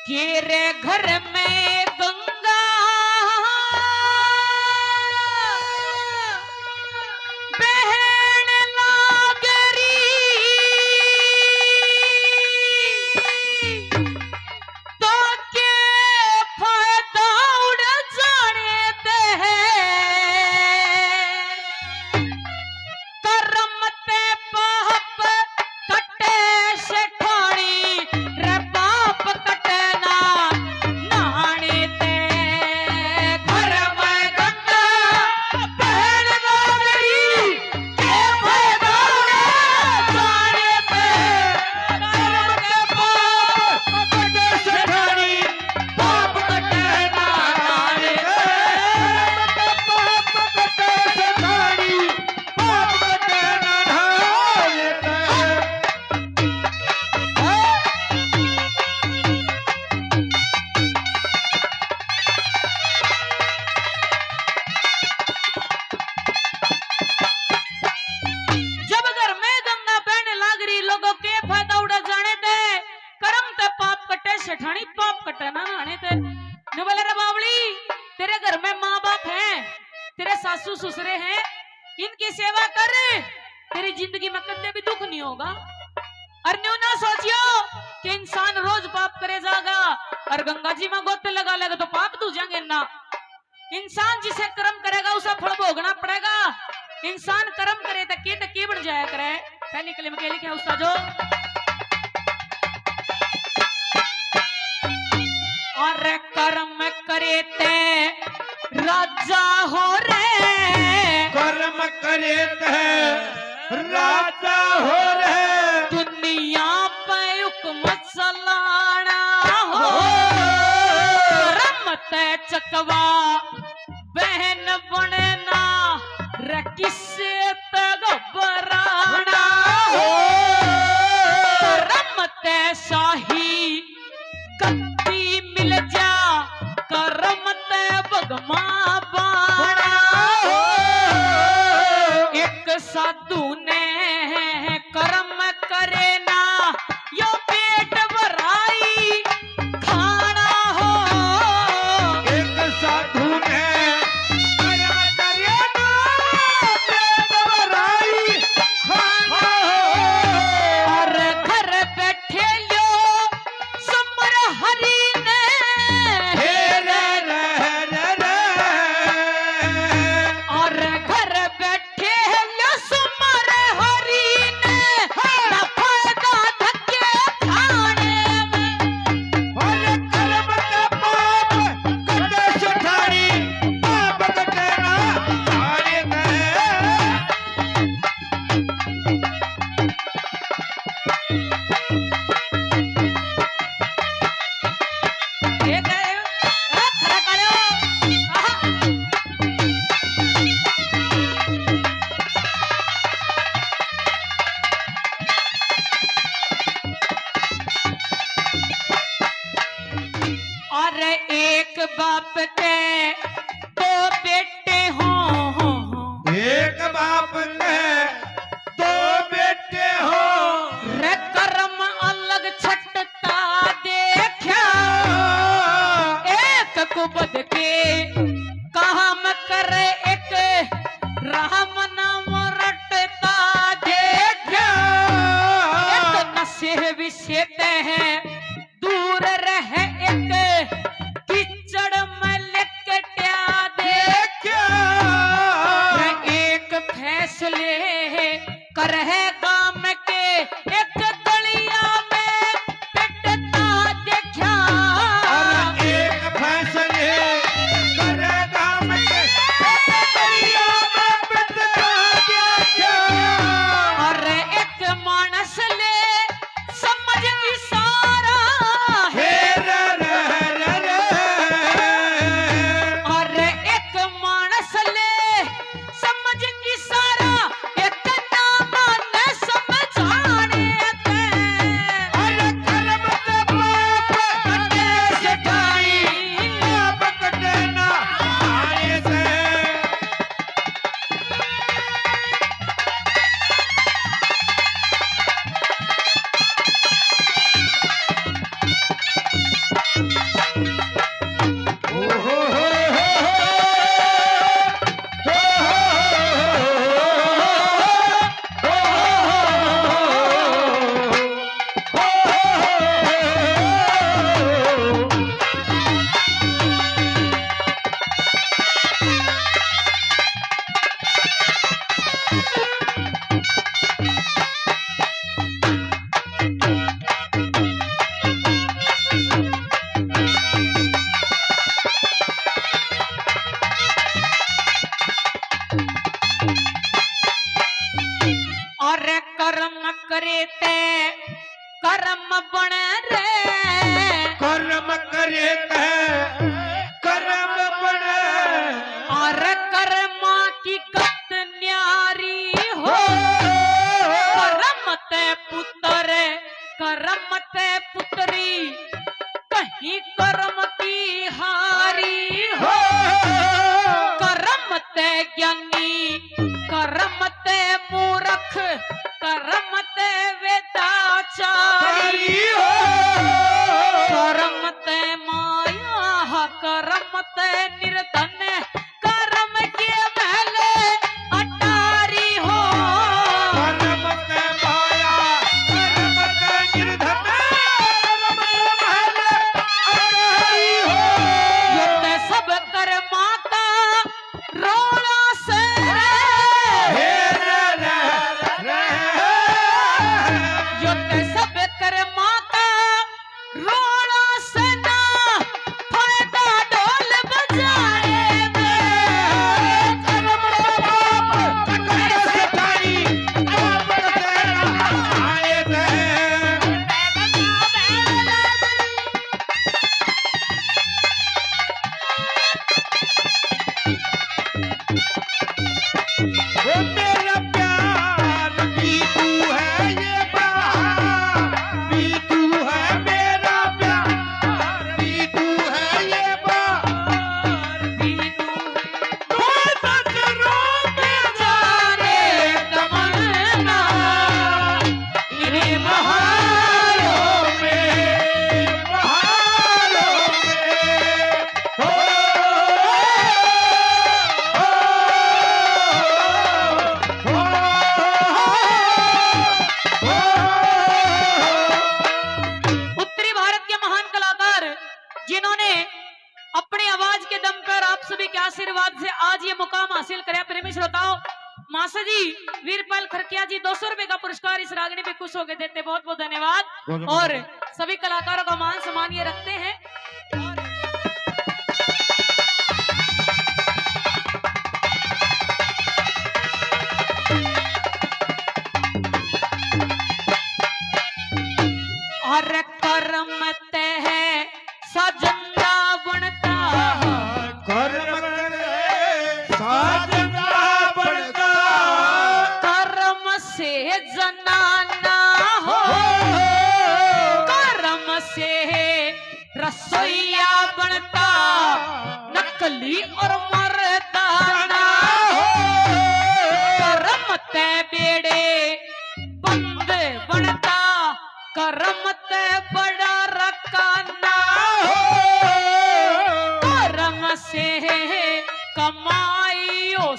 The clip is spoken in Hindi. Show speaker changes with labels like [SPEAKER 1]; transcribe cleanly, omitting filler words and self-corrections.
[SPEAKER 1] तेरे घर में गंगा बहन लागरी तो के फायदा उड़ जाने दे करम ते पाप कटे से ठोड़ी रे पाप कटे ना नहाने ते घर में गंगा बहन लागरी के फायदा उड़ जाने दे करम ते पाप कटे से ठोड़ी पाप कटे ना नहाने जब घर में गंगा बहने लाग रही लोगों के फायदा उड़ा जाने थे कर्म ते पाप कटे सेठानी पाप कटे ना नहाने थे ने बोले रे बावली तेरे घर में माँ बाप हैं तेरे सासू ससुरे हैं इनकी सेवा कर तेरी जिंदगी में कदे भी दुख नहीं होगा और न्यू ना सोचियो कि इंसान रोज पाप करे जाएगा और गंगा जी में गोते लगा लेगा तो पाप धो जाएंगे ना इंसान जिसे कर्म करेगा उसे फल भोगना पड़ेगा इंसान कर्म करे तो के बन जाया करे पहले कलम के लिखे उस्ताद जो और कर्म करे ते राजा हो रे
[SPEAKER 2] कर्म करे ते राजा हो रहे
[SPEAKER 1] दुनिया पे हुक्म चलाना हो रमते चकवा बहन बनना रे किसे घबराना हो रमते शाही कत्ती मिल जा करमते बगमा बाना हो एक साधु ने कर्म करे ना यो पेट भराई खाना हो
[SPEAKER 2] एक साधु ने कर्म करे ना पेट भराई खाना हो
[SPEAKER 1] और घर बैठे लो सुमर हरि ने
[SPEAKER 2] हे रे
[SPEAKER 1] और घर बैठे लो सुमर हरि ने ना फायदा धक्के खाने में
[SPEAKER 2] और कर्म के पाप कटे सुठारी पाप कटे ना आने में
[SPEAKER 1] ये गए खड़ा करो और एक बाप के दो बेटे हों
[SPEAKER 2] एक बाप के दो बेटे हो
[SPEAKER 1] रे कर्म अलग छटता देखा एक को बद के काम करे एक राम नाम रटता देखा एक नशे विषय है दूर रहे एक कीचड़ में लिकट ज्ञानी कर्म ते मूर्ख कर्म ते वेदाचारी कर्म ते माया कर्म ते निर्धन कर्म के महले अटारी हो
[SPEAKER 2] कर्म ते माया कर्म ते निर्धन कर्म महल अटारी हो
[SPEAKER 1] यो ते सब कर्मा का रोड़ा से यो ते सब कर्मा का रोड़ा से ना फायदा ढोल बजाए में
[SPEAKER 2] कर्म बाप कैसे तारी अब तेरा आए थे वो मेरा प्यार भी तू है ये बहार भी तू है मेरा प्यार भी तू है ये बहार दो नजरों में जाने तमन्ना इन्हीं बहारों में हो
[SPEAKER 1] उत्तरी भारत के महान कलाकार जिन्होंने अपनी आवाज के दम पर आप सभी के आशीर्वाद से आज ये मुकाम हासिल कराया। प्रेमी श्रोताओं, मासा जी वीरपाल खरकिया जी 200 रुपए का पुरस्कार इस रागनी पे खुश होकर देते, बहुत बहुत धन्यवाद। और सभी कलाकारों का मान सम्मान ये रखते हैं। और कर्म ते है सजंदा बनता
[SPEAKER 2] कर्म करे साजना बनता
[SPEAKER 1] कर्म से जनाना हो कर्म से रसोईया बनता नकली और मर्दाना हो कर्म ते बेड़े बंद बनता कर्म ते बड़ा रकाना हो कर्म से कमाइयों